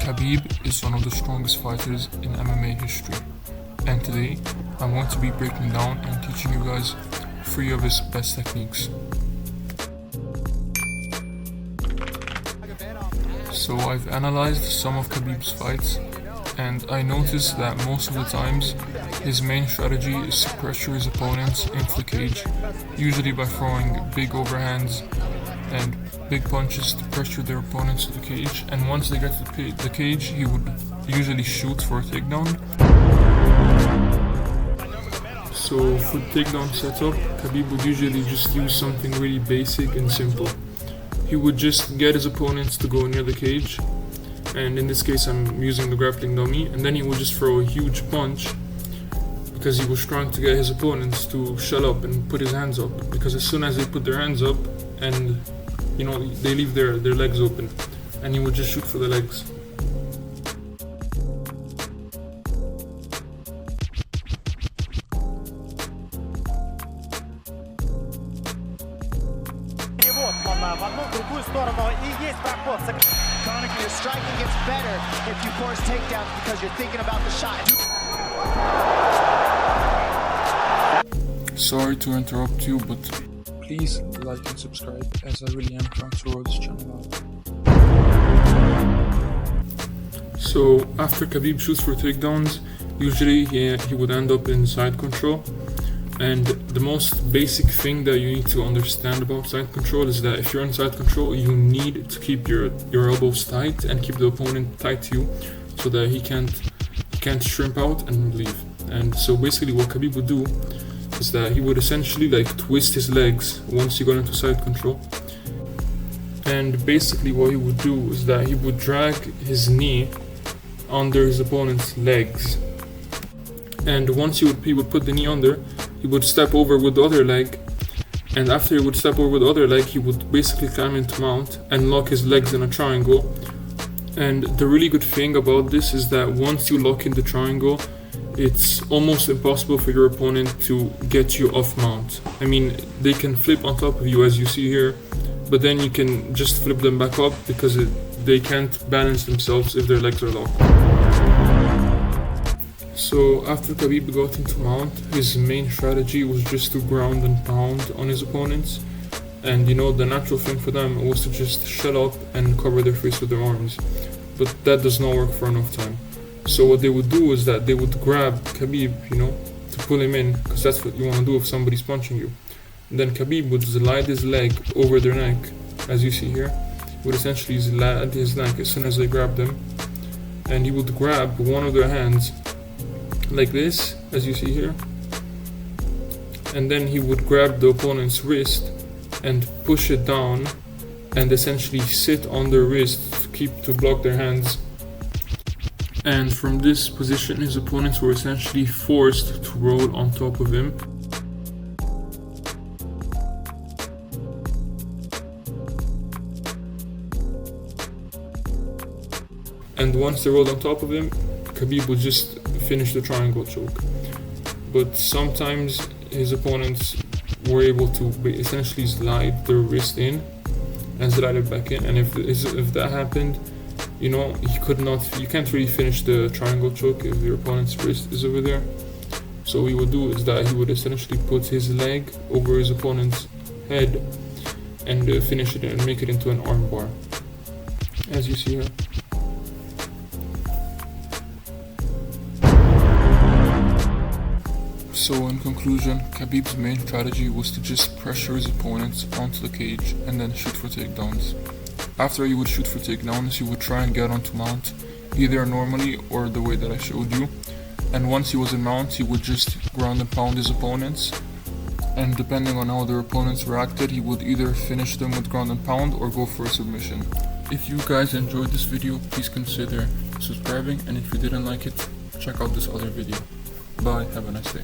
Khabib is one of the strongest fighters in MMA history, and today I'm going to be breaking down and teaching you guys 3 of his best techniques. So I've analyzed some of Khabib's fights, and I noticed that most of the times his main strategy is to pressure his opponents into the cage, usually by throwing big overhands and big punches to pressure their opponents to the cage, and once they get to the cage he would usually shoot for a takedown. So for the takedown setup, Khabib would usually just use something really basic and simple. He would just get his opponents to go near the cage, and in this case I'm using the grappling dummy, and then he would just throw a huge punch because he was trying to get his opponents to shut up and put his hands up, because as soon as they put their hands up and they leave their legs open, and he would just shoot for the legs. Your striking gets better if you force takedowns because you're thinking about the shot. Sorry to interrupt you, but please like and subscribe, as I really am trying to roll this channel out. So after Khabib shoots for takedowns, usually he would end up in side control. And the most basic thing that you need to understand about side control is that if you're in side control, you need to keep your elbows tight and keep the opponent tight to you, so that he can't shrimp out and leave. And so basically what Khabib would do is that he would essentially twist his legs once he got into side control. And basically what he would do is that he would drag his knee under his opponent's legs. And once he would put the knee under, he would step over with the other leg, and after he would step over with the other leg, he would basically climb into mount and lock his legs in a triangle. And the really good thing about this is that once you lock in the triangle, it's almost impossible for your opponent to get you off mount. I mean, they can flip on top of you as you see here, but then you can just flip them back up because they can't balance themselves if their legs are locked. So after Khabib got into mount, his main strategy was just to ground and pound on his opponents. And the natural thing for them was to just shut up and cover their face with their arms. But that does not work for enough time. So what they would do is that they would grab Khabib, to pull him in, because that's what you want to do if somebody's punching you. And then Khabib would slide his leg over their neck, as you see here. He would essentially slide his neck as soon as they grabbed him. And he would grab one of their hands like this, as you see here, and then he would grab the opponent's wrist and push it down and essentially sit on their wrist to block their hands. And from this position his opponents were essentially forced to roll on top of him. And once they rolled on top of him, Khabib would just finish the triangle choke. But sometimes his opponents were able to essentially slide their wrist in and slide it back in, and if that happened, you can't really finish the triangle choke if your opponent's wrist is over there. So what he would do is that he would essentially put his leg over his opponent's head and finish it and make it into an arm bar, as you see here. So in conclusion, Khabib's main strategy was to just pressure his opponents onto the cage and then shoot for takedowns. After he would shoot for takedowns, he would try and get onto mount, either normally or the way that I showed you. And once he was in mount, he would just ground and pound his opponents. And depending on how their opponents reacted, he would either finish them with ground and pound or go for a submission. If you guys enjoyed this video, please consider subscribing, and if you didn't like it, check out this other video. Bye, have a nice day.